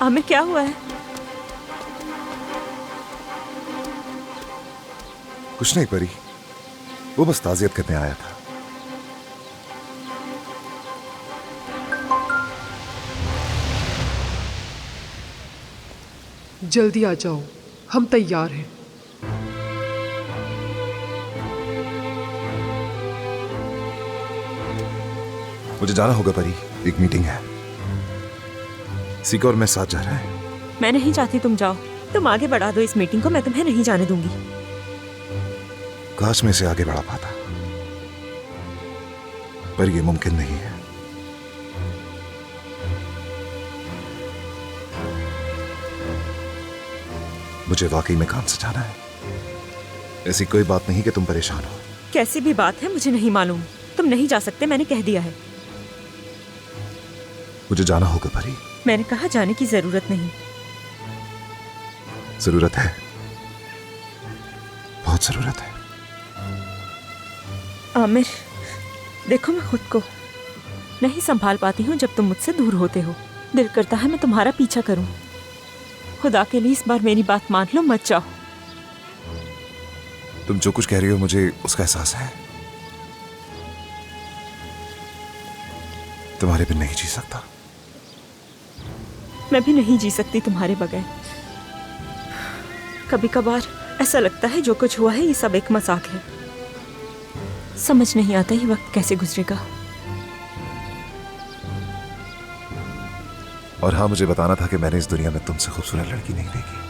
आमिर क्या हुआ है? कुछ नहीं परी, वो बस ताज़ियत करने आया था। जल्दी आ जाओ, हम तैयार हैं। मुझे जाना होगा परी, एक मीटिंग है। सीका और मैं साथ जा रहे हैं। मैं नहीं चाहती तुम जाओ। तुम आगे बढ़ा दो इस मीटिंग को, मैं तुम्हें नहीं जाने दूंगी। काश मैं इसे आगे बढ़ा पाता, पर यह मुमकिन नहीं है। मुझे वाकई में काम से जाना है। ऐसी कोई बात नहीं कि तुम परेशान हो। कैसी भी बात है मुझे नहीं मालूम। तुम नहीं जा सकते, मैंने कह दिया है। मुझे जाना होगा परी। मैंने कहा जाने की जरूरत नहीं। जरूरत है, बहुत जरूरत है। आमिर देखो, मैं खुद को नहीं संभाल पाती हूँ जब तुम मुझसे दूर होते हो। दिल करता है मैं तुम्हारा पीछा करूं। खुदा के लिए इस बार मेरी बात मान लो, मत जाओ। तुम जो कुछ कह रही हो मुझे उसका एहसास है। तुम्हारे बिन नहीं जी सकता। मैं भी नहीं जी सकती तुम्हारे बगैर। कभी कभार ऐसा लगता है जो कुछ हुआ है ये सब एक मजाक है। समझ नहीं आता ये वक्त कैसे गुजरेगा। और हाँ, मुझे बताना था कि मैंने इस दुनिया में तुमसे खूबसूरत लड़की नहीं देखी।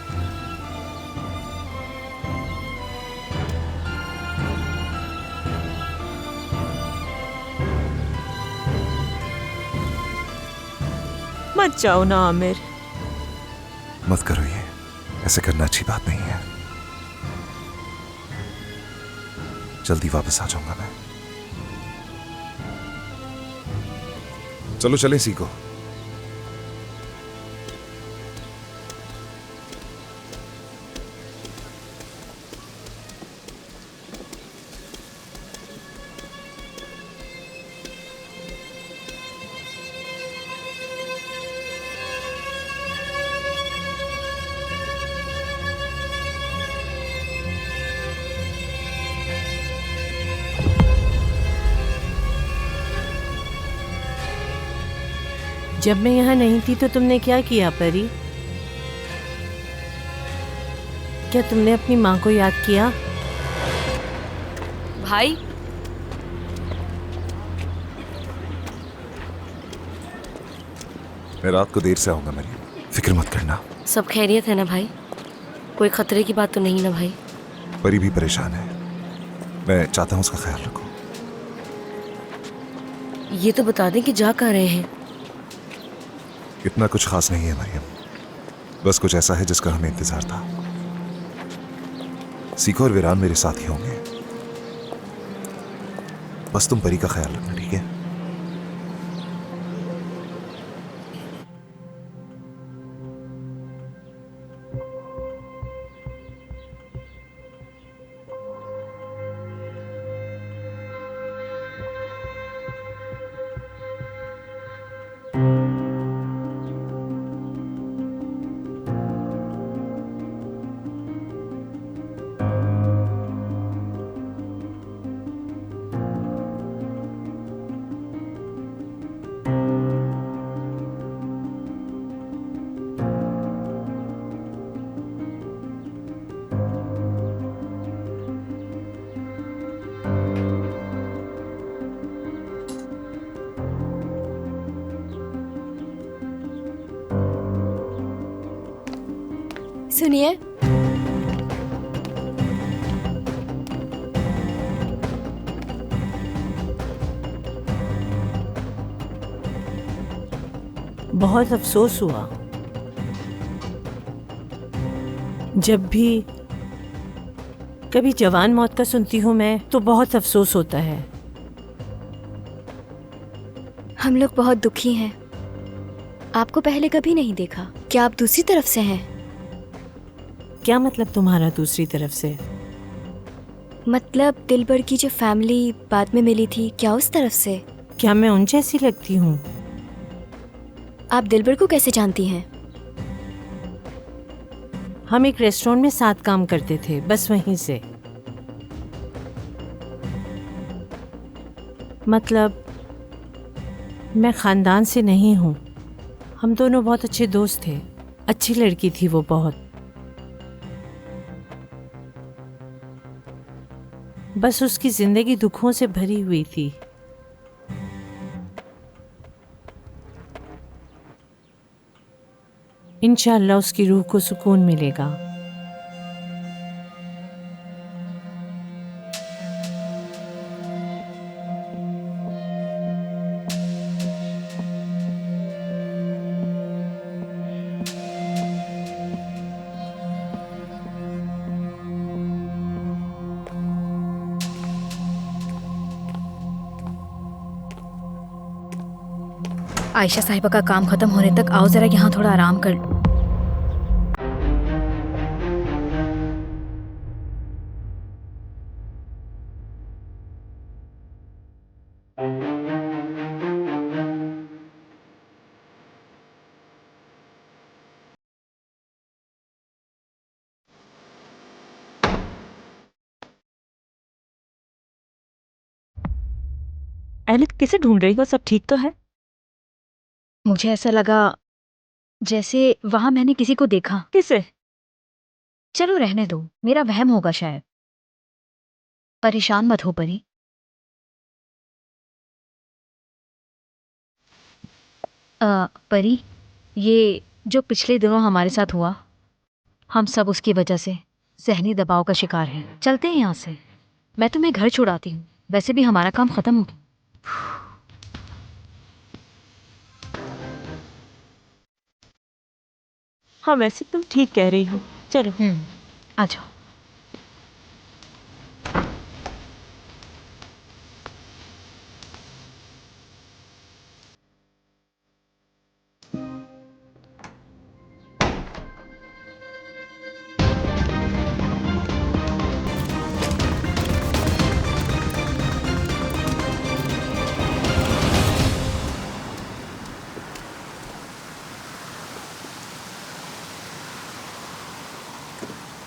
मत जाओ ना आमिर। मत करो ये, ऐसे करना अच्छी बात नहीं है। जल्दी वापस आ जाऊंगा मैं। चलो चलें सीको। जब मैं यहाँ नहीं थी तो तुमने क्या किया परी? क्या तुमने अपनी माँ को याद किया? भाई मैं रात को देर से आऊंगा मरियम, फिक्र मत करना। सब खैरियत है ना भाई? कोई खतरे की बात तो नहीं ना भाई? परी भी परेशान है, मैं चाहता हूँ उसका ख्याल रखो। ये तो बता दें कि जा कहाँ रहे हैं? इतना कुछ खास नहीं है मरियम, बस कुछ ऐसा है जिसका हमें इंतजार था। सीखो और वीरान मेरे साथ ही होंगे। बस तुम परी का ख्याल रखना, ठीक है? सुनिए, बहुत अफसोस हुआ। जब भी कभी जवान मौत का सुनती हूँ मैं तो बहुत अफसोस होता है। हम लोग बहुत दुखी हैं। आपको पहले कभी नहीं देखा। क्या आप दूसरी तरफ से हैं? क्या मतलब तुम्हारा दूसरी तरफ से? मतलब दिलबर की जो फैमिली बाद में मिली थी, क्या उस तरफ से? क्या मैं उन जैसी लगती हूँ? आप दिलबर को कैसे जानती हैं? हम एक रेस्टोरेंट में साथ काम करते थे, बस वहीं से। मतलब मैं खानदान से नहीं हूँ। हम दोनों बहुत अच्छे दोस्त थे। अच्छी लड़की थी वो बहुत। बस उसकी जिंदगी दुखों से भरी हुई थी। इंशाअल्लाह उसकी रूह को सुकून मिलेगा। आयशा साहिबा का काम खत्म होने तक आओ जरा यहाँ थोड़ा आराम कर। एलिस किसे ढूंढ रही हो? सब ठीक तो है? मुझे ऐसा लगा जैसे वहां मैंने किसी को देखा। किसे? चलो रहने दो, मेरा वहम होगा शायद। परेशान मत हो परी। परी, ये जो पिछले दिनों हमारे साथ हुआ, हम सब उसकी वजह से ज़हनी दबाव का शिकार हैं। चलते हैं यहाँ से, मैं तुम्हें घर छुड़ाती हूँ। वैसे भी हमारा काम खत्म हो गया। हाँ, वैसे तुम ठीक कह रही हो। चलो। आ जाओ।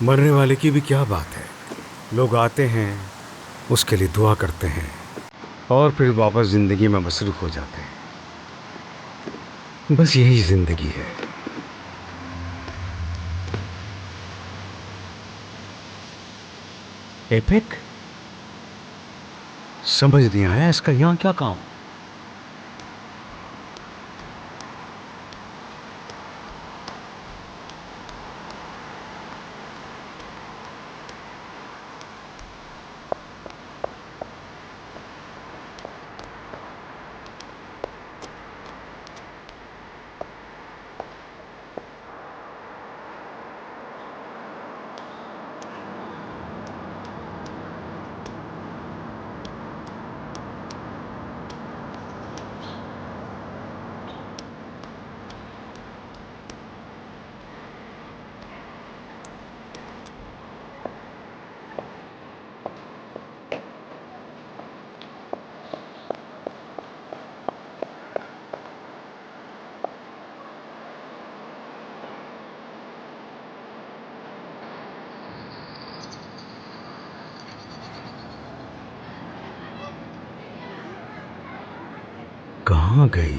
मरने वाले की भी क्या बात है। लोग आते हैं, उसके लिए दुआ करते हैं और फिर वापस जिंदगी में मसरूफ हो जाते हैं। बस यही जिंदगी है। एपिक समझ नहीं आया इसका यहाँ क्या काम। कहाँ गई?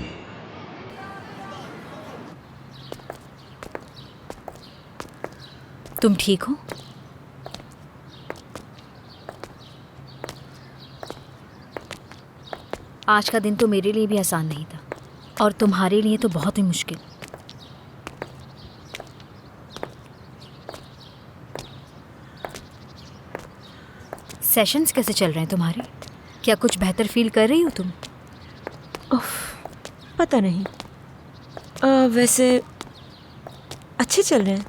तुम ठीक हो? आज का दिन तो मेरे लिए भी आसान नहीं था और तुम्हारे लिए तो बहुत ही मुश्किल। सेशंस कैसे चल रहे हैं तुम्हारे? क्या कुछ बेहतर फील कर रही हो तुम? पता नहीं। वैसे अच्छे चल रहे हैं।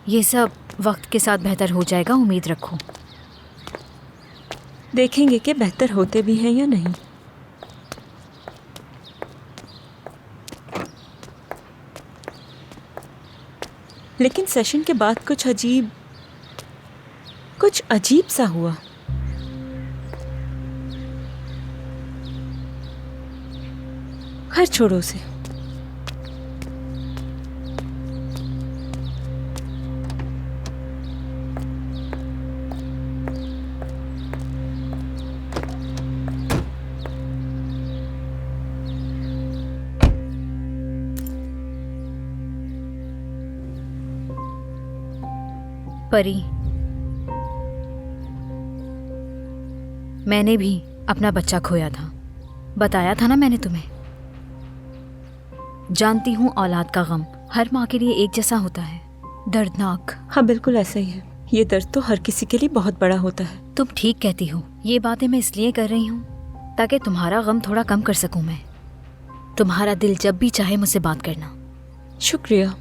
ये सब वक्त के साथ बेहतर हो जाएगा, उम्मीद रखो। देखेंगे कि बेहतर होते भी हैं या नहीं। लेकिन सेशन के बाद कुछ अजीब सा हुआ। खैर छोड़ो उसे। परी, मैंने भी अपना बच्चा खोया था, बताया था ना मैंने तुम्हें। जानती हूँ औलाद का गम हर माँ के लिए एक जैसा होता है, दर्दनाक। हाँ बिल्कुल ऐसा ही है। ये दर्द तो हर किसी के लिए बहुत बड़ा होता है। तुम ठीक कहती हो। ये बातें मैं इसलिए कर रही हूँ ताकि तुम्हारा गम थोड़ा कम कर सकूं मैं। तुम्हारा दिल जब भी चाहे मुझसे बात करना। शुक्रिया।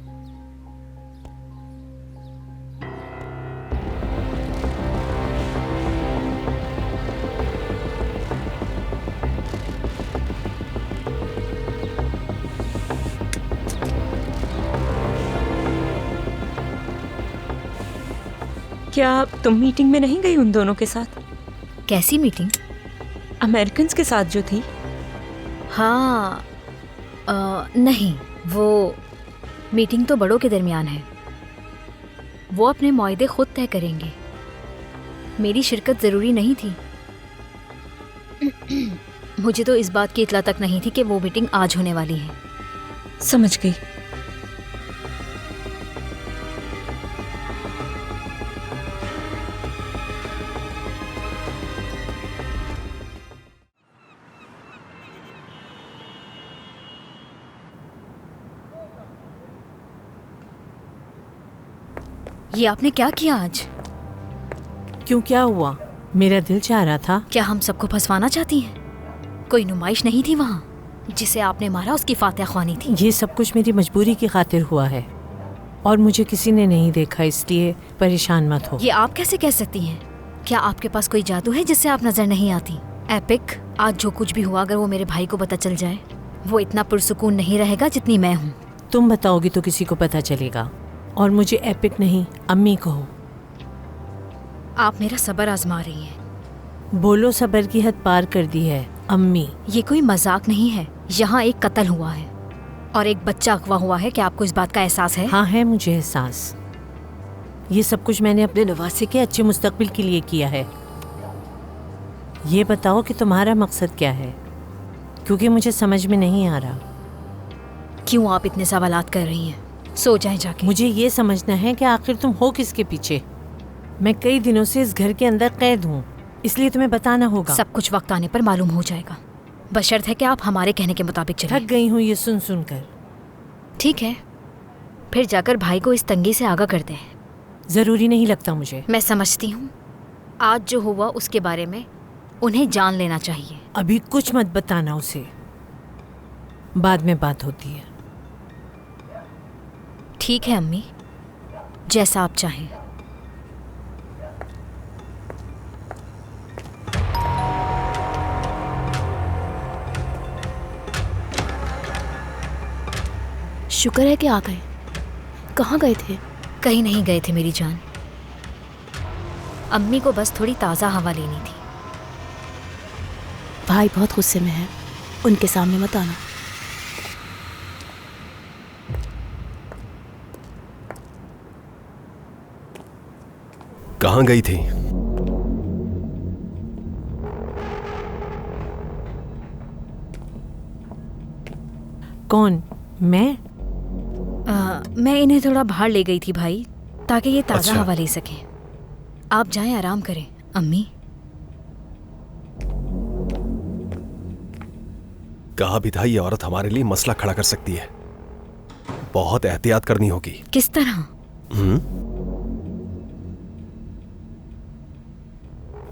क्या तुम मीटिंग में नहीं गई उन दोनों के साथ? कैसी मीटिंग? अमेरिकन्स के साथ जो थी। हाँ नहीं, वो मीटिंग तो बड़ों के दरमियान है। वो अपने मुआहदे खुद तय करेंगे। मेरी शिरकत ज़रूरी नहीं थी। मुझे तो इस बात की इत्तला तक नहीं थी कि वो मीटिंग आज होने वाली है। समझ गई। ये आपने क्या किया आज? क्यों, क्या हुआ? मेरा दिल चाह रहा था। क्या हम सबको फंसवाना चाहती हैं? कोई नुमाइश नहीं थी वहाँ? जिसे आपने मारा उसकी फातिहा ख्वानी थी। ये सब कुछ मेरी मजबूरी की खातिर हुआ है और मुझे किसी ने नहीं देखा, इसलिए परेशान मत हो। ये आप कैसे कह सकती हैं? क्या आपके पास कोई जादू है जिससे आप नजर नहीं आती? एपिक, आज जो कुछ भी हुआ अगर वो मेरे भाई को पता चल जाए, वो इतना पुरसुकून नहीं रहेगा जितनी मैं हूँ। तुम बताओगी तो किसी को पता चलेगा, और मुझे एपिक नहीं अम्मी कहो। आप मेरा सब्र आजमा रही हैं। बोलो, सब्र की हद पार कर दी है अम्मी। ये कोई मजाक नहीं है। यहाँ एक कत्ल हुआ है और एक बच्चा अगवा हुआ है। क्या आपको इस बात का एहसास है? हाँ है मुझे एहसास। ये सब कुछ मैंने अपने नवासे के अच्छे मुस्तकबिल के लिए किया है। ये बताओ कि तुम्हारा मकसद क्या है, क्योंकि मुझे समझ में नहीं आ रहा। क्यों आप इतने सवालात कर रही हैं? सो जाएं जाके। मुझे ये समझना है कि आखिर तुम हो किसके पीछे। मैं कई दिनों से इस घर के अंदर कैद हूँ, इसलिए तुम्हें बताना होगा। सब कुछ वक्त आने पर मालूम हो जाएगा, बशर्त है कि आप हमारे कहने के मुताबिक चलें। थक गई हूँ ये सुन सुन कर। ठीक है, फिर जाकर भाई को इस तंगी से आगाह कर दें। जरूरी नहीं लगता मुझे। मैं समझती हूँ आज जो हुआ उसके बारे में उन्हें जान लेना चाहिए। अभी कुछ मत बताना उसे, बाद में बात होती है। ठीक है अम्मी, जैसा आप चाहें। शुक्र है कि आ गए। कहाँ गए थे? कहीं नहीं गए थे मेरी जान। अम्मी को बस थोड़ी ताज़ा हवा लेनी थी। भाई बहुत गुस्से में है, उनके सामने मत आना। कहाँ गई थी? कौन? मैं? मैं इन्हें थोड़ा बाहर ले गई थी भाई, ताकि ये ताज़ा अच्छा। हवा ले सकें। आप जाएं, आराम करें। अम्मी, कहा भी था ये औरत हमारे लिए मसला खड़ा कर सकती है। बहुत एहतियात करनी होगी। किस तरह?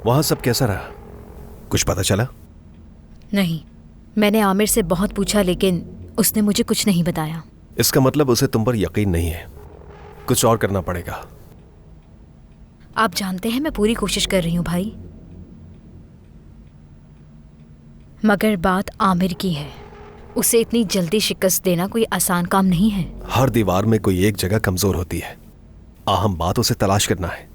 वहां सब कैसा रहा? कुछ पता चला? नहीं, मैंने आमिर से बहुत पूछा लेकिन उसने मुझे कुछ नहीं बताया। इसका मतलब उसे तुम पर यकीन नहीं है। कुछ और करना पड़ेगा। आप जानते हैं मैं पूरी कोशिश कर रही हूँ भाई, मगर बात आमिर की है। उसे इतनी जल्दी शिकस्त देना कोई आसान काम नहीं है। हर दीवार में कोई एक जगह कमजोर होती है। अहम बात उसे तलाश करना है।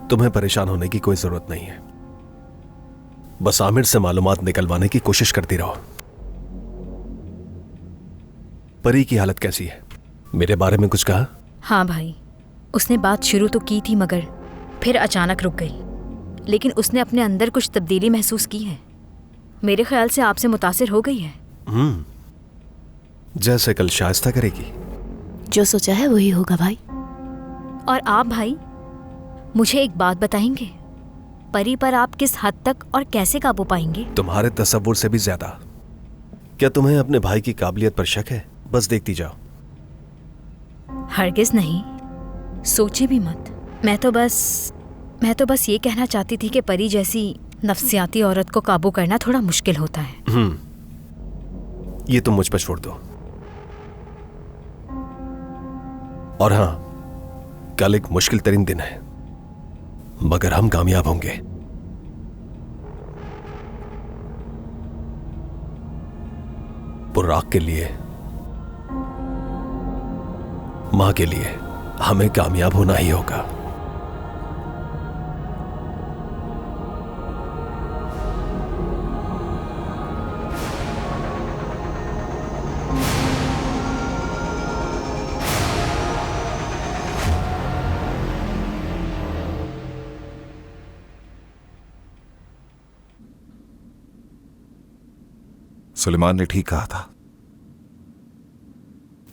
तुम्हें परेशान होने की कोई जरूरत नहीं है। बस आमिर से मालूमात निकलवाने की कोशिश करती रहो। परी की हालत कैसी है? मेरे बारे में कुछ कहा? हाँ भाई, उसने बात शुरू तो की थी मगर फिर अचानक रुक गई। लेकिन उसने अपने अंदर कुछ तब्दीली महसूस की है। मेरे ख्याल से आपसे मुतासिर हो गई है। जैसे कल शाइस्ता करेगी। जो सोचा है वही होगा भाई। और आप भाई, मुझे एक बात बताएंगे, परी पर आप किस हद तक और कैसे काबू पाएंगे? तुम्हारे तसव्वुर से भी ज्यादा। क्या तुम्हें अपने भाई की काबिलियत पर शक है? बस देखती जाओ। हरगिज नहीं, सोचे भी मत। मैं तो बस ये कहना चाहती थी कि परी जैसी नफसियाती औरत को काबू करना थोड़ा मुश्किल होता है। ये तुम मुझ पर छोड़ दो। और हाँ, कल एक मुश्किल तरीन दिन है, मगर हम कामयाब होंगे। बुर्राक के लिए, मां के लिए हमें कामयाब होना ही होगा। सुलेमान ने ठीक कहा था।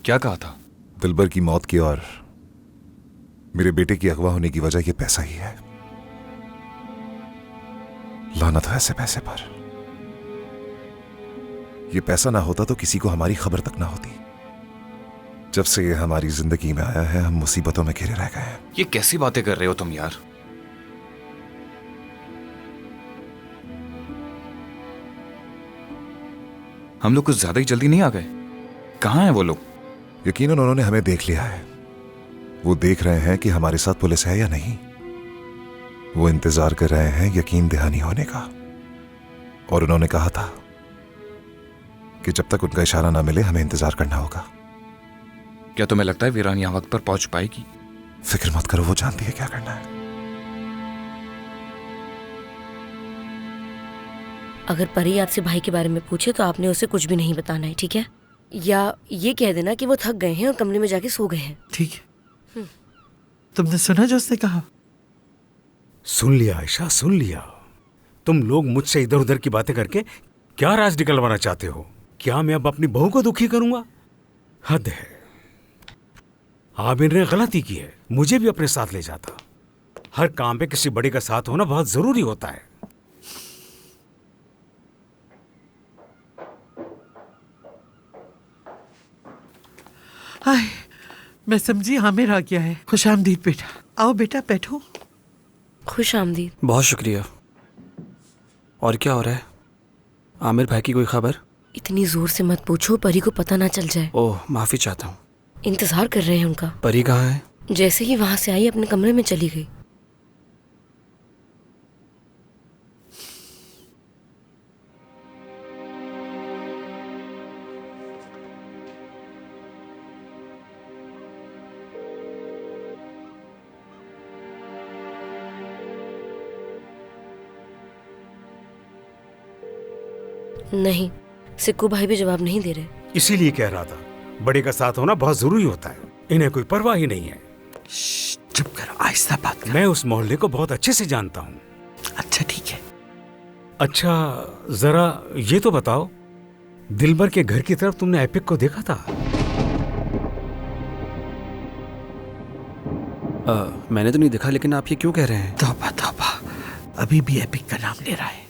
क्या कहा था? दिलबर की मौत की और मेरे बेटे की अगवा होने की वजह ये पैसा ही है। लानत है ऐसे पैसे पर। ये पैसा ना होता तो किसी को हमारी खबर तक ना होती। जब से ये हमारी जिंदगी में आया है, हम मुसीबतों में घिरे रह गए हैं। ये कैसी बातें कर रहे हो तुम यार? हम लोग कुछ ज्यादा ही जल्दी नहीं आ गए? कहां हैं वो लोग? यकीनन उन्होंने हमें देख लिया है। वो देख रहे हैं कि हमारे साथ पुलिस है या नहीं। वो इंतजार कर रहे हैं यकीन दहानी होने का। और उन्होंने कहा था कि जब तक उनका इशारा ना मिले हमें इंतजार करना होगा। क्या तुम्हें लगता है वीरान यहां वक्त पर पहुंच पाएगी? फिक्र मत करो, वो जानती है क्या करना है। अगर परी आपसे भाई के बारे में पूछे तो आपने उसे कुछ भी नहीं बताना है, ठीक है? या ये कह देना कि वो थक गए हैं और कमरे में जाके सो गए हैं। ठीक है। तुमने सुना जो उसने कहा? सुन लिया आयशा, सुन लिया। तुम लोग मुझसे इधर उधर की बातें करके क्या राज निकलवाना चाहते हो? क्या मैं अब अपनी बहू को दुखी करूंगा? हद है। आमिर ने गलती की है, मुझे भी अपने साथ ले जाता। हर काम पे किसी बड़े का साथ होना बहुत जरूरी होता है। हाय, मैं समझी आमिर आ गया है। खुश आमदीद बेटा। आओ बेटा बैठो। खुश आमदीद। बहुत शुक्रिया। और क्या हो रहा है? आमिर भाई की कोई खबर? इतनी जोर से मत पूछो, परी को पता ना चल जाए। ओह, माफी चाहता हूँ। इंतजार कर रहे हैं उनका। परी कहाँ है? जैसे ही वहां से आई अपने कमरे में चली गई। नहीं, सिक्कू भाई भी जवाब नहीं दे रहे। इसीलिए कह रहा था, बड़े का साथ होना बहुत जरूरी होता है। इन्हें कोई परवाह ही नहीं है। चुप करो, आहिस्ता बात कर। मैं उस मोहल्ले को बहुत अच्छे से जानता हूँ। अच्छा ठीक है। अच्छा, जरा ये तो बताओ, दिलबर के घर की तरफ तुमने एपिक को देखा था? मैंने तो नहीं देखा, लेकिन आप ये क्यों कह रहे हैं? तौबा तौबा, अभी भी एपिक का नाम ले रहा है।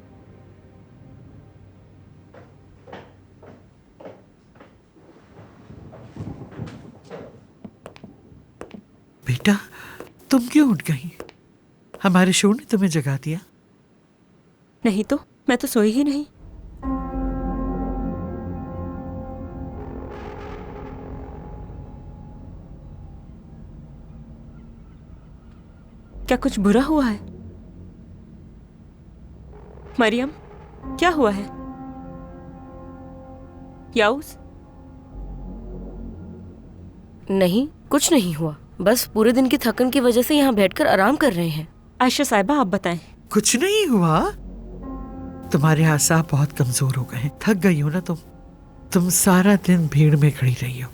बेटा, तुम क्यों उठ गई? हमारे शोर ने तुम्हें जगा दिया? नहीं तो, मैं तो सोई ही नहीं। क्या कुछ बुरा हुआ है? मरियम, क्या हुआ है? याऊस? नहीं, कुछ नहीं हुआ। बस पूरे दिन की थकन की वजह से यहाँ बैठकर आराम कर रहे हैं। आयशा साहिबा, आप बताएं। कुछ नहीं हुआ। तुम्हारे आसाब बहुत कमजोर हो गए हैं। थक गई हो ना तुम सारा दिन भीड़ में खड़ी रही हो।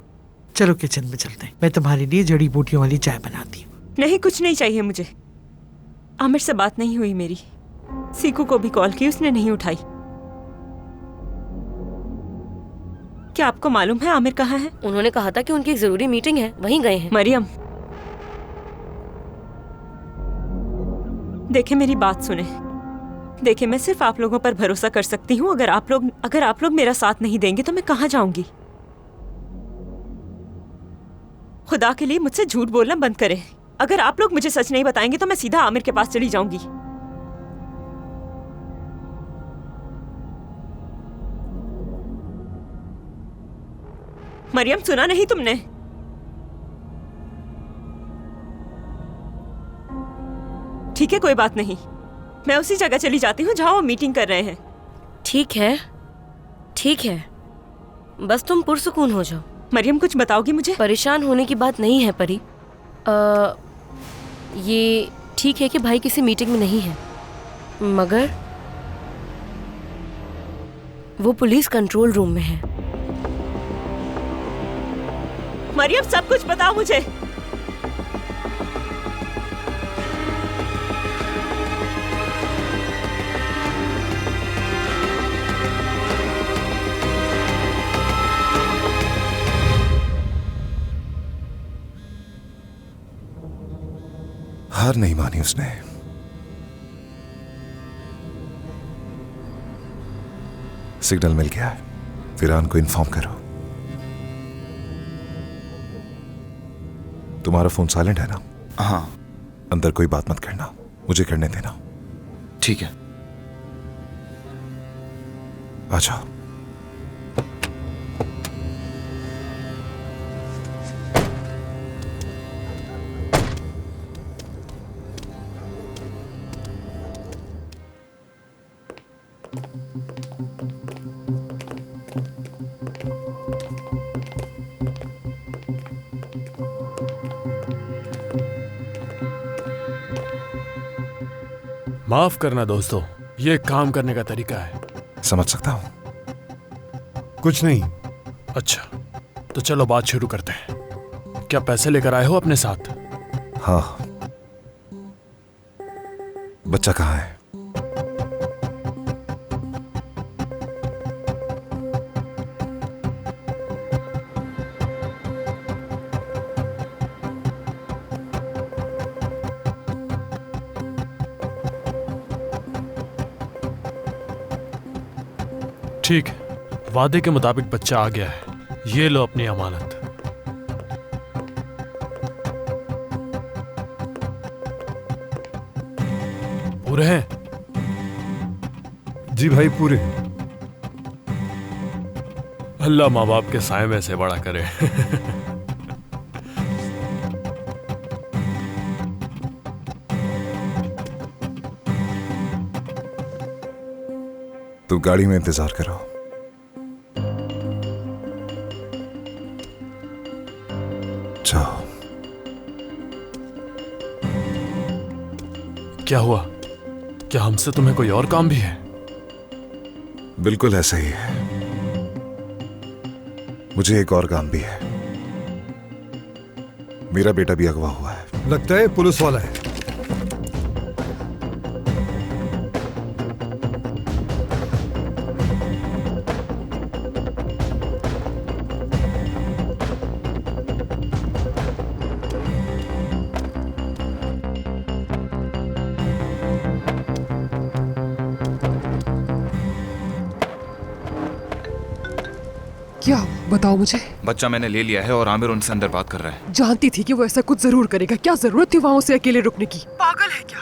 चलो किचन में चलते हैं, मैं तुम्हारे लिए जड़ी बूटियों वाली चाय बनाती हूँ। नहीं, कुछ नहीं चाहिए मुझे। आमिर से बात नहीं हुई मेरी। सीकू को भी कॉल की, उसने नहीं उठाई। क्या आपको मालूम है आमिर कहाँ है? उन्होंने कहा था कि उनकी एक जरूरी मीटिंग है, वहीं गए हैं। मरियम, देखे मेरी बात सुने। देखे मैं सिर्फ आप लोगों पर भरोसा कर सकती हूँ। अगर आप लोग मेरा साथ नहीं देंगे तो मैं कहाँ जाऊंगी? खुदा के लिए मुझसे झूठ बोलना बंद करें। अगर आप लोग मुझे सच नहीं बताएंगे तो मैं सीधा आमिर के पास चली जाऊंगी। मरियम, सुना नहीं तुमने? ठीक है, कोई बात नहीं, मैं उसी जगह चली जाती हूँ जहां वो मीटिंग कर रहे हैं। ठीक है, ठीक है, बस तुम पुरसुकून हो जाओ। मरियम, कुछ बताओगी मुझे? परेशान होने की बात नहीं है परी। ये ठीक है कि भाई किसी मीटिंग में नहीं है, मगर वो पुलिस कंट्रोल रूम में है। मरियम, सब कुछ बताओ मुझे। हार नहीं मानी उसने। सिग्नल मिल गया है, फिरान को इन्फॉर्म करो। तुम्हारा फोन साइलेंट है ना? हाँ। अंदर कोई बात मत करना, मुझे करने देना। ठीक है। आ जाओ। माफ करना दोस्तों, ये काम करने का तरीका है। समझ सकता हूं। कुछ नहीं। अच्छा, तो चलो बात शुरू करते हैं। क्या पैसे लेकर आए हो अपने साथ? हाँ। बच्चा कहाँ है? ठीक है, वादे के मुताबिक बच्चा आ गया है। ये लो अपनी अमानत। पूरे हैं? जी भाई, पूरे। अल्लाह माँ बाप के साए में से बड़ा करे। तो गाड़ी में इंतजार करो। जाओ। क्या हुआ? क्या हमसे तुम्हें कोई और काम भी है? बिल्कुल ऐसा ही है। मुझे एक और काम भी है। मेरा बेटा भी अगवा हुआ है। लगता है पुलिस वाला है। क्या बताओ मुझे। बच्चा मैंने ले लिया है और आमिर उनसे अंदर बात कर रहा है। जानती थी कि वो ऐसा कुछ जरूर करेगा। क्या जरूरत थी वहां उसे अकेले रुकने की? पागल है क्या?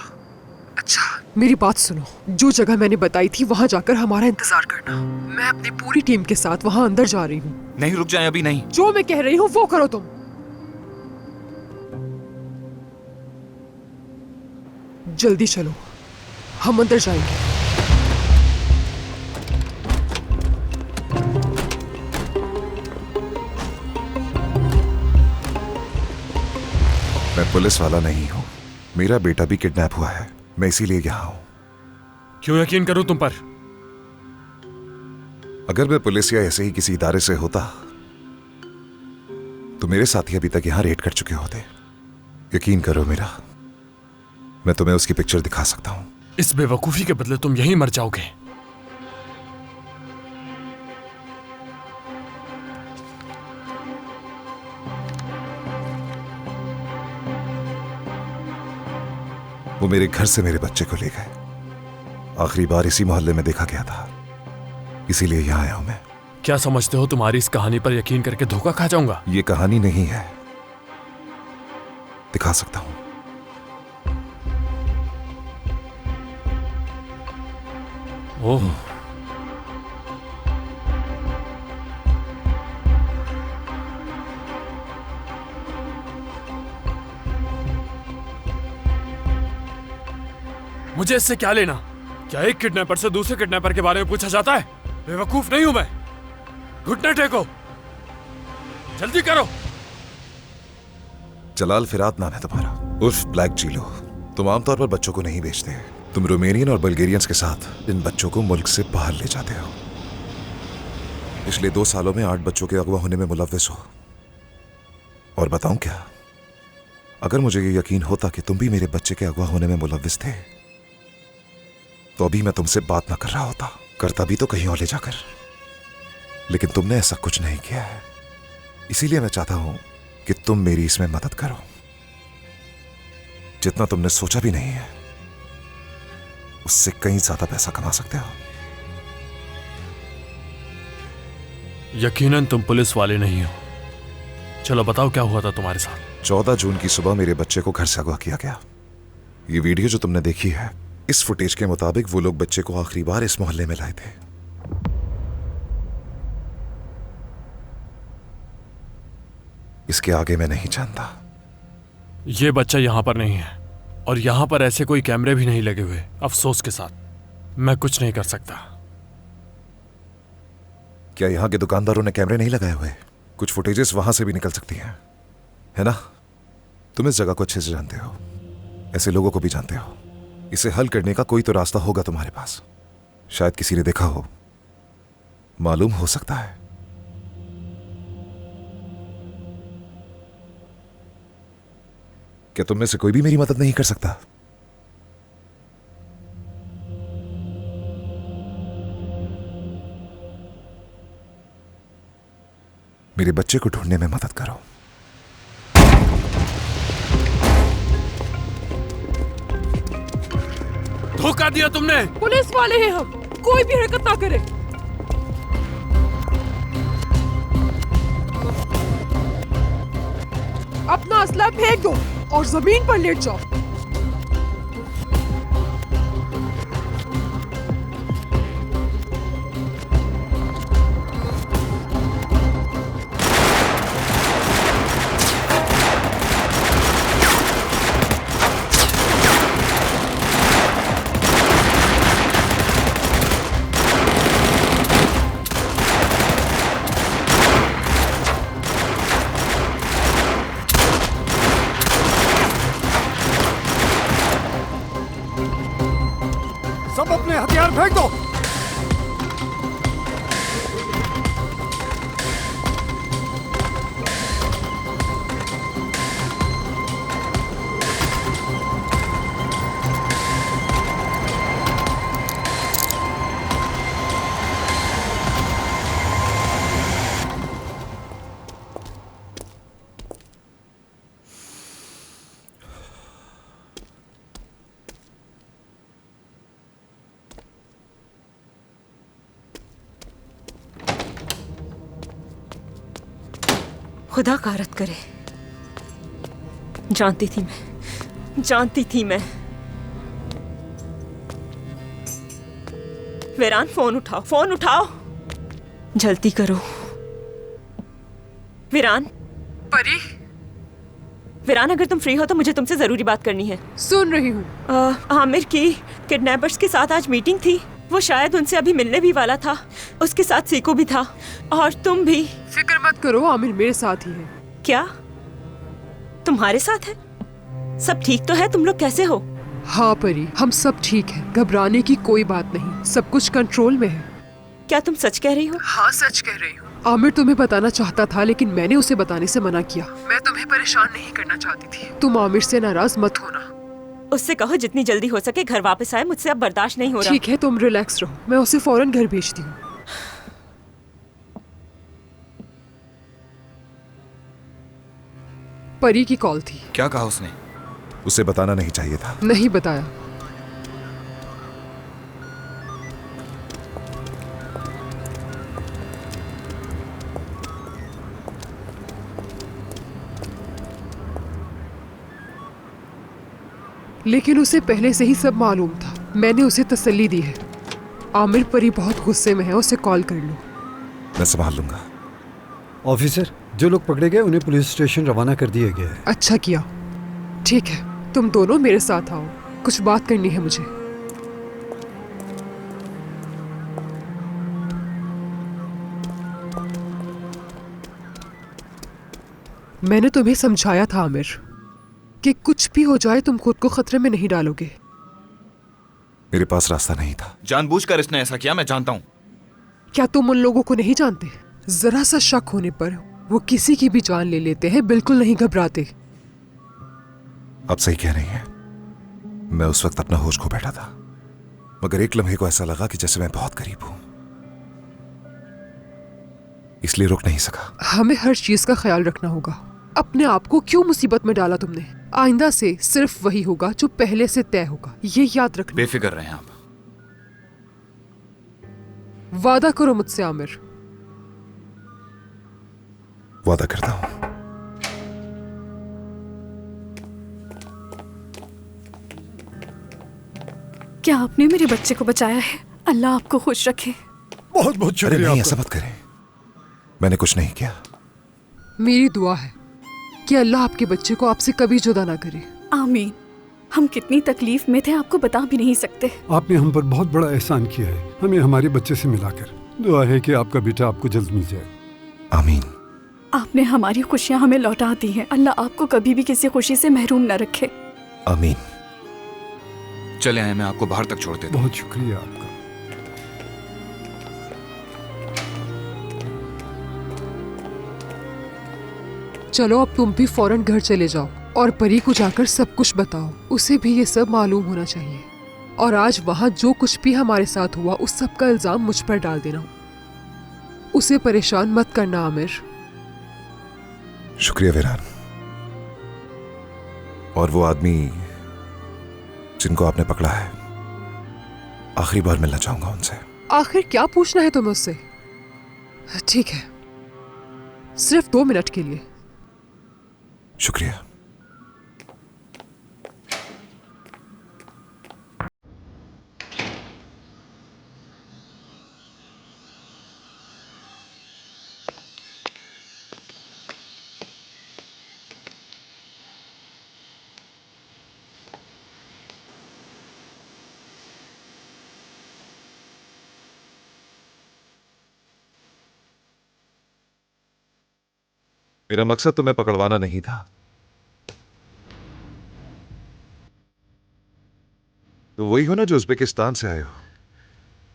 अच्छा, मेरी बात सुनो। जो जगह मैंने बताई थी वहां जाकर हमारा इंतजार करना। मैं अपनी पूरी टीम के साथ वहां अंदर जा रही हूँ। नहीं, रुक जाए, अभी नहीं। जो मैं कह रही हूँ वो करो तुम। जल्दी चलो, हम अंदर जाएंगे। मैं पुलिस वाला नहीं हूं। मेरा बेटा भी किडनैप हुआ है, मैं इसीलिए यहां हूं। क्यों यकीन करूं तुम पर? अगर मैं पुलिस या ऐसे ही किसी इदारे से होता तो मेरे साथी अभी तक यहां रेड कर चुके होते। यकीन करो मेरा, मैं तुम्हें उसकी पिक्चर दिखा सकता हूं। इस बेवकूफी के बदले तुम यहीं मर जाओगे। वो मेरे घर से मेरे बच्चे को ले गए। आखिरी बार इसी मोहल्ले में देखा गया था, इसीलिए यहाँ आया हूं मैं। क्या समझते हो तुम्हारी इस कहानी पर यकीन करके धोखा खा जाऊंगा? ये कहानी नहीं है, दिखा सकता हूं। ओह, मुझे इससे क्या लेना? क्या एक किडनैपर से दूसरे किडनैपर के बारे में पूछा जाता है? बेवकूफ नहीं हूं मैं। घुटने टेको, जल्दी करो। जलाल फिरात नाम है तुम्हारा, उर्फ ब्लैक जीलो। तुम आमतौर पर बच्चों को नहीं बेचते, तुम रोमेनियन और बल्गेरियंस के साथ इन बच्चों को मुल्क से बाहर ले जाते हो। पिछले 2 सालों में 8 बच्चों के अगवा होने में मुलव्विस हो। और बताऊं क्या, अगर मुझे ये यकीन होता कि तुम भी मेरे बच्चे के अगवा होने में मुलव्विस थे, तो अभी मैं तुमसे बात ना कर रहा होता। करता भी तो कहीं और ले जाकर, लेकिन तुमने ऐसा कुछ नहीं किया है। इसीलिए मैं चाहता हूं कि तुम मेरी इसमें मदद करो। जितना तुमने सोचा भी नहीं है, उससे कहीं ज्यादा पैसा कमा सकते हो। यकीनन तुम पुलिस वाले नहीं हो। चलो बताओ क्या हुआ था तुम्हारे साथ? 14 जून की सुबह मेरे बच्चे को घर से अगवा किया गया। ये वीडियो जो तुमने देखी है, इस फुटेज के मुताबिक वो लोग बच्चे को आखिरी बार इस मोहल्ले में लाए थे। इसके आगे मैं नहीं जानता। ये बच्चा यहां पर नहीं है और यहां पर ऐसे कोई कैमरे भी नहीं लगे हुए। अफसोस के साथ मैं कुछ नहीं कर सकता। क्या यहां के दुकानदारों ने कैमरे नहीं लगाए हुए? कुछ फुटेजेस वहां से भी निकल सकती हैं, है ना? तुम इस जगह को अच्छे से जानते हो, ऐसे लोगों को भी जानते हो। इसे हल करने का कोई तो रास्ता होगा तुम्हारे पास। शायद किसी ने देखा हो, मालूम हो सकता है। क्या तुम में से कोई भी मेरी मदद नहीं कर सकता? मेरे बच्चे को ढूंढने में मदद करो। धोखा दिया तुमने। पुलिस वाले हैं हम, कोई भी हरकत ना करे। अपना असला फेंक दो और जमीन पर लेट जाओ। सब अपने हथियार फेंक दो। खुदा कारत करे। जानती थी मैं। वीरान, फोन उठाओ, जल्दी करो। वीरान, वीरान, अगर तुम फ्री हो तो मुझे तुमसे जरूरी बात करनी है। सुन रही हूँ। आमिर की किडनैपर्स के साथ आज मीटिंग थी। वो शायद उनसे अभी मिलने भी वाला था। उसके साथ सीको भी था और तुम भी। फिक्र मत करो, आमिर मेरे साथ ही है। क्या तुम्हारे साथ है? सब ठीक तो है? तुम लोग कैसे हो? हाँ परी, हम सब ठीक हैं। घबराने की कोई बात नहीं, सब कुछ कंट्रोल में है। क्या तुम सच कह रही हो? हाँ, सच कह रही हूँ। आमिर तुम्हें बताना चाहता था, लेकिन मैंने उसे बताने से मना किया। मैं तुम्हें परेशान नहीं करना चाहती थी। तुम आमिर से नाराज मत होना। उससे कहो जितनी जल्दी हो सके घर वापस आए। मुझसे अब बर्दाश्त नहीं हो रहा। ठीक है, तुम रिलैक्स रहो, मैं उसे फौरन घर भेजती हूँ। परी की कॉल थी। क्या कहा उसने? उसे बताना नहीं चाहिए था। नहीं बताया। लेकिन उसे पहले से ही सब मालूम था। मैंने उसे तसल्ली दी है। आमिर परी बहुत गुस्से में है, उसे कॉल कर लो। मैं संभाल लूंगा। ऑफिसर, जो लोग पकड़े गए उन्हें पुलिस स्टेशन रवाना कर दिया गया है। अच्छा किया। ठीक है, तुम दोनों मेरे साथ आओ, कुछ बात करनी है मुझे। मैंने तुम्हें समझाया था आमिर कि कुछ भी हो जाए तुम खुद को खतरे में नहीं डालोगे। मेरे पास रास्ता नहीं था। जानबूझकर इसने ऐसा किया, मैं जानता हूं। क्या तुम उन लोगों को नहीं जानते? जरा सा शक होने पर वो किसी की भी जान ले लेते हैं, बिल्कुल नहीं घबराते। अब सही कह रही है। मैं उस वक्त अपना होश खो बैठा था, मगर एक लम्हे को ऐसा लगा कि जैसे मैं बहुत करीब हूं, इसलिए रुक नहीं सका। हमें हर चीज का ख्याल रखना होगा। अपने आप को क्यों मुसीबत में डाला तुमने? आइंदा से सिर्फ वही होगा जो पहले से तय होगा, ये याद रखना। बेफिक्र रहें आप। वादा करो मुझसे आमिर। वादा करता हूं। क्या आपने मेरे बच्चे को बचाया है? अल्लाह आपको खुश रखे। बहुत बहुत अरे शुक्रिया नहीं, आपका। ऐसा मत करें। मैंने कुछ नहीं किया। मेरी दुआ है कि अल्लाह आपके बच्चे को आपसे कभी जुदा ना करे। आमीन। हम कितनी तकलीफ में थे आपको बता भी नहीं सकते। आपने हम पर बहुत बड़ा एहसान किया है, हमें हमारे बच्चे से मिलाकर। दुआ है कि आपका बेटा आपको जल्द मिल जाए। आमीन। आपने हमारी खुशियाँ हमें लौटा दी हैं। अल्लाह आपको कभी भी किसी खुशी से महरूम न रखे। आमीन। चले आए, मैं आपको बाहर तक छोड़ देता हूं। बहुत शुक्रिया आपका। चलो अब तुम भी फौरन घर चले जाओ और परी को जाकर सब कुछ बताओ। उसे भी ये सब मालूम होना चाहिए। और आज वहाँ जो कुछ भी हमारे साथ हुआ उस सब का इल्जाम मुझ पर डाल देना। उसे परेशान मत करना आमिर। शुक्रिया वीरान। और वो आदमी जिनको आपने पकड़ा है, आखिरी बार मिलना चाहूंगा उनसे। आखिर क्या पूछना है तुम्हें उससे? ठीक है, सिर्फ 2 मिनट के लिए। शुक्रिया। मेरा मकसद तुम्हें पकड़वाना नहीं था। तो वही हो ना जो उज्बेकिस्तान से आए हो।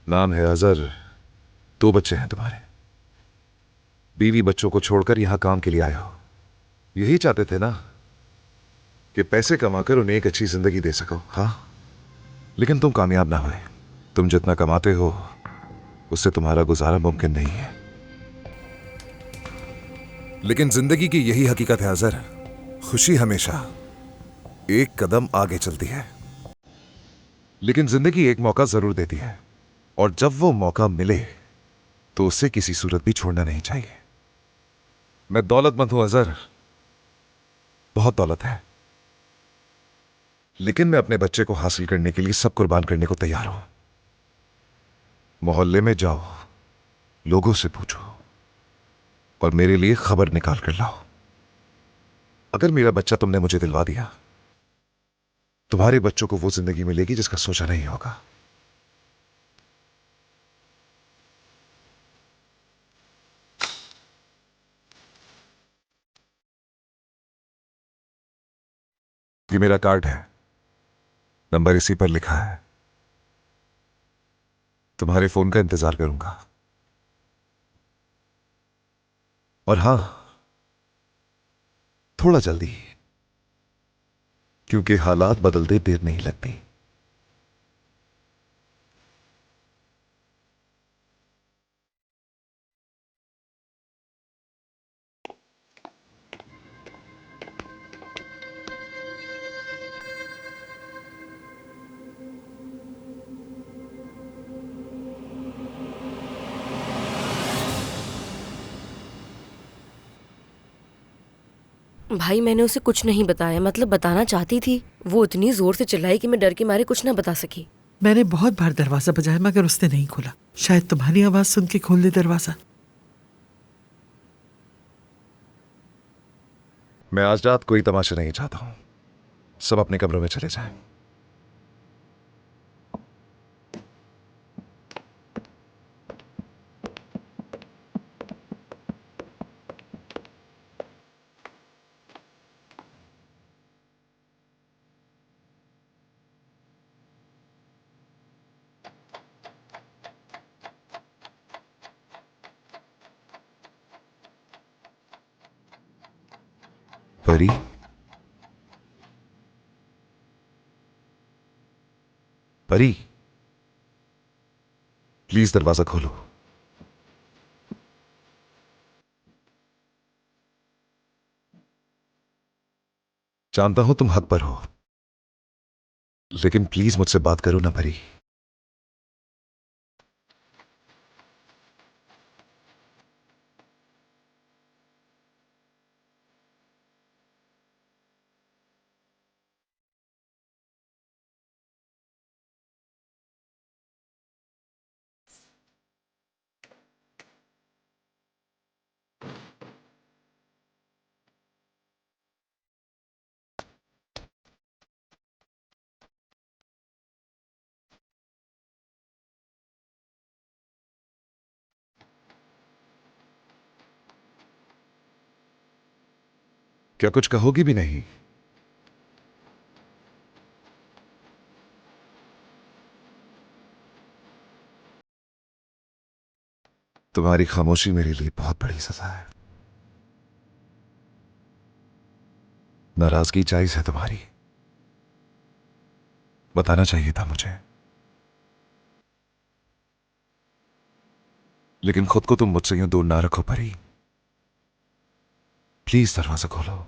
नाम है अजहर। 2 बच्चे हैं तुम्हारे। बीवी बच्चों को छोड़कर यहां काम के लिए आए हो। यही चाहते थे ना कि पैसे कमाकर उन्हें एक अच्छी जिंदगी दे सको। हाँ, लेकिन तुम कामयाब ना हुए। तुम जितना कमाते हो उससे तुम्हारा गुजारा मुमकिन नहीं है। लेकिन जिंदगी की यही हकीकत है अजहर, खुशी हमेशा एक कदम आगे चलती है। लेकिन जिंदगी एक मौका जरूर देती है, और जब वो मौका मिले तो उसे किसी सूरत भी छोड़ना नहीं चाहिए। मैं दौलतमंद हूं अजहर, बहुत दौलत है, लेकिन मैं अपने बच्चे को हासिल करने के लिए सब कुर्बान करने को तैयार हूं। मोहल्ले में जाओ, लोगों से पूछो और मेरे लिए खबर निकाल कर लाओ। अगर मेरा बच्चा तुमने मुझे दिलवा दिया, तुम्हारे बच्चों को वो जिंदगी मिलेगी जिसका सोचा नहीं होगा। ये मेरा कार्ड है, नंबर इसी पर लिखा है। तुम्हारे फोन का इंतजार करूंगा। और हां, थोड़ा जल्दी, क्योंकि हालात बदलते देर नहीं लगती। भाई मैंने उसे कुछ नहीं बताया, मतलब बताना चाहती थी, वो इतनी जोर से चिल्लाई कि मैं डर के मारे कुछ ना बता सकी। मैंने बहुत बार दरवाजा बजाया मगर उसने नहीं खोला। शायद तुम्हारी आवाज सुन के खोल दे दरवाजा। मैं आज रात कोई तमाशा नहीं चाहता हूं। सब अपने कमरों में चले जाएं। परी, परी, प्लीज दरवाजा खोलो। जानता हूं तुम हक पर हो, लेकिन प्लीज मुझसे बात करो ना परी। क्या कुछ कहोगी भी नहीं? तुम्हारी खामोशी मेरे लिए बहुत बड़ी सजा है। नाराजगी जायज है तुम्हारी, बताना चाहिए था मुझे, लेकिन खुद को तुम मुझसे यूं दूर ना रखो परी। प्लीज दरवाजा खोलो।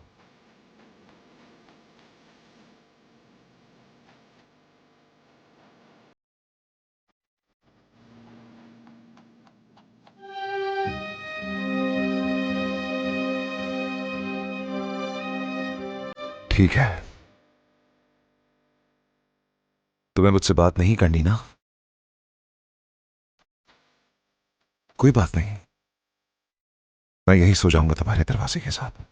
ठीक है, तुम्हें मुझसे बात नहीं करनी ना? कोई बात नहीं, मैं यही सो जाऊंगा तुम्हारे दरवाजे के साथ।